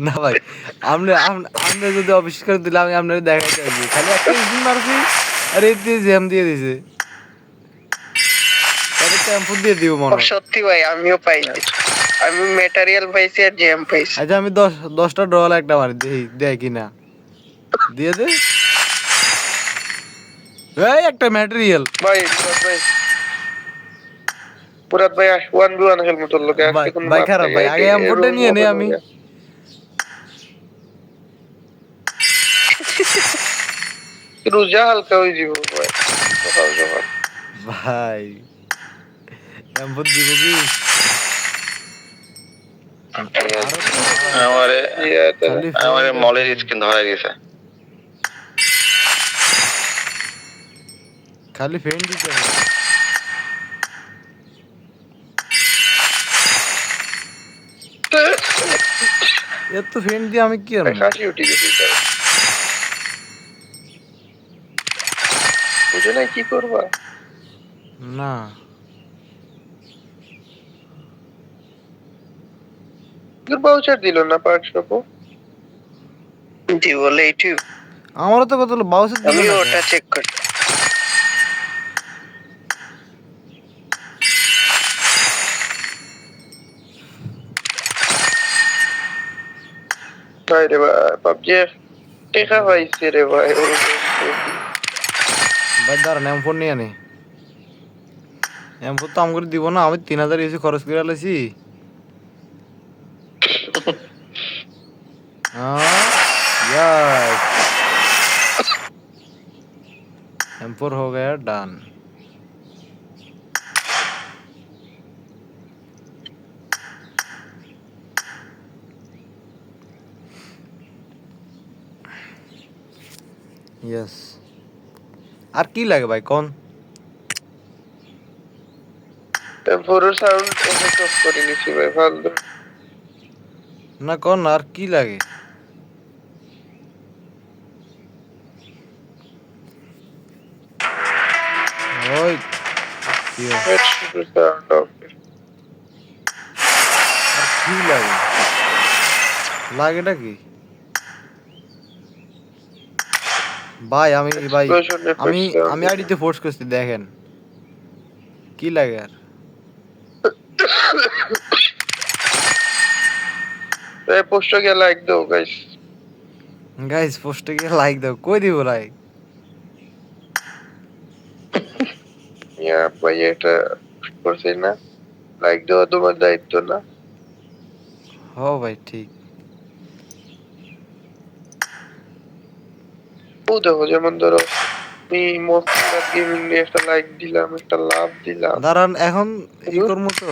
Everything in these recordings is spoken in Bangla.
না ভাই, আপনি যদি অফিস করে দিলে আমি আপনার দেখাইতে আসবি, খালি একটা স্পিন মারছি আর এই দিয়ে জ্যাম দিয়ে দিছে, তাহলে টেম্পো দিয়ে দিব মনে হয়। সত্যি ভাই আমিও পাইছি, আমি ম্যাটেরিয়াল পাইছি আর জ্যাম পাইছি। আচ্ছা আমি 10টা ডলার একটা মারি দেই, দেয় কিনা দিয়ে দে এই একটা ম্যাটেরিয়াল। ভাই পুরাত ভাই 1v1 খেলবো তোর লোকে, আজকে কোনো ভাই মাপ খারাপ নাই। ভাই, আগে এমপোর্টে নিয়ে নে আমি। রোজা হালকা হয়ে যাব ভাই, সকাল সকাল। ভাই এমপোর্ট দিব কি? আমারে খালি আমারে মলের স্ক্রিন ধরা গেছে। খালি ফেন দিতে হবে। এত ফেন দিয়ে আমি কি করব? কাশি উঠে গেছে, বুঝো না কি করবা না বাউচার দিল না 500 জি বলে এইটু। আমারও তো কত বাউসের দিল আমি না ওটা চেক করি। ভাই রে ভাই পাবজি টেকা পাইছে রে ভাই। ভাই দাঁড়ান এম4 নিয়ে আনে। এম4 তো আমাকে দিব না, আমি 3000 এসে খরচ করে আলাইছি। यस M4 हो गया डन। यस আর কি লাগে ভাই কোন? ফোরের সাউন্ড এফেক্ট অফ করে নিছি ভাই, ভালো না কোন আর কি লাগে? ওই কি সাউন্ড অফ। আর কি লাগে? লাগেটা কি ভাই? আমি আইডিতে ফোর্স করছি, দেখেন কি লাগে। আর এই পোস্টে গিয়ে লাইক দাও গাইস। গাইস পোস্টে গিয়ে লাইক দাও, কই দিব লাইক? ইয়া ভাই এটা করছি না, লাইক দেওয়া তোমার দায়িত্ব না? হো ভাই ঠিক। ও দেখো যেমন ধরো আমি মস্তিরাত গেমিং নিয়ে একটা লাইক দিলাম, একটা লাভ দিলাম। দাঁড়ান এখন ই করবো তো,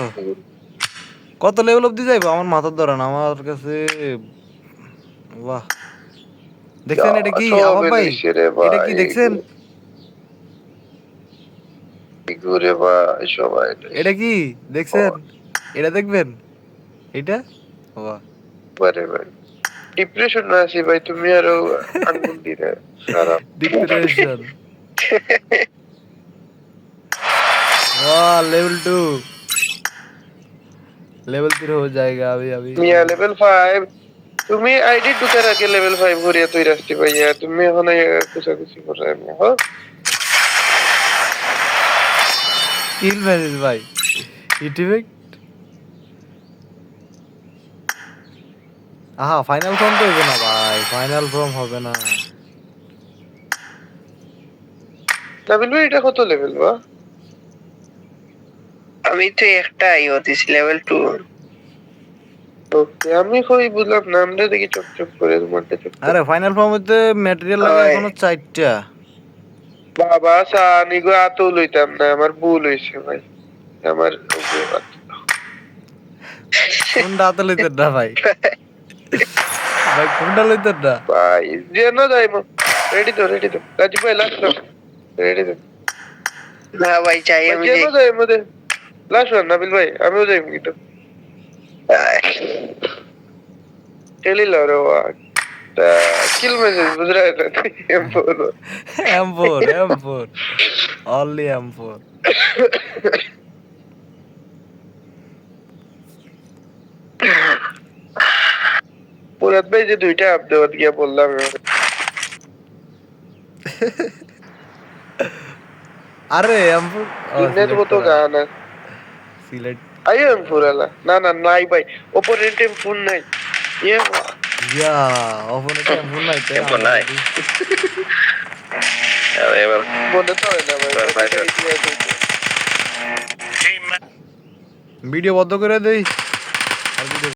কত লেভেল অবধি যাইবো আমার মাথার ধরেন আমার কাছে। বাহ দেখছেন এটা কি আবার ভাই? এটা কি দেখছেন? ঘুরে ভাই সবাই এটা কি দেখছেন? এটা দেখবেন এটা। বাহ পারে ভাই ডিপ্রেশন আছি ভাই, তুমি আরো আঙ্গুল দিলে খারাপ। ডিপ্রেশন। वाह लेवल 2 लेवल 3 हो जाएगा अभी अभी। মিয়া লেভেল 5 তুমি আইডি ঢুকার আগে লেভেল 5 ভরিয়া তুই রাস্তি ভাইয়া, তুমি এখন কুচাকুচি করে আমি হ্যাঁ किल मैनेज भाई ইটিভেক্ট। আহা ফাইনাল ফর্ম তো হবে না ভাই, ফাইনাল ফর্ম হবে না। নাবিল ভাই এটা কত লেভেল বা? আমি তো একটা আইও দিছি লেভেল 2। ওকে আমি কই বুঝলাম না, আমরা দেখি চপ চপ করে তোমারটা চপ। আরে ফাইনাল ফর্ম হইতে ম্যাটেরিয়াল লাগে এখনো 4টা। বাবা সানি গো আতো লইতাম না, আমার ভুল হইছে ভাই, আমার কোনটা হাতে লইতেন না ভাই? ভাই কোনটা লইতেন না? ভাই যেন যাই রেডি তো রাজীব ভাই লাস্ট রেডি তো না ভাই চাই আমি যেন যাই মধ্যে লাস্ট ওয়ান নাবিল ভাই আমিও যাই কিন্তু খেলি লরে কিল মেসেজ বুঝ रहा है M4 only M4। মুরাদ ভাই যে দুইটা আপ দেওয়ার গিয়া বললাম আরে আমপুর দিনের মতো গান আছে সিলেট আইও ফুরালা না না নাই ভাই ওপরে টেম ফোন নাই ইয়ে ইয়া ওখানে টেম্পু নাই তো টেম্পু নাই। এবার মনে তো হয় না ভাই এবার ভাই স্যার। ভিডিও বন্ধ করে দেই আর ভিডিও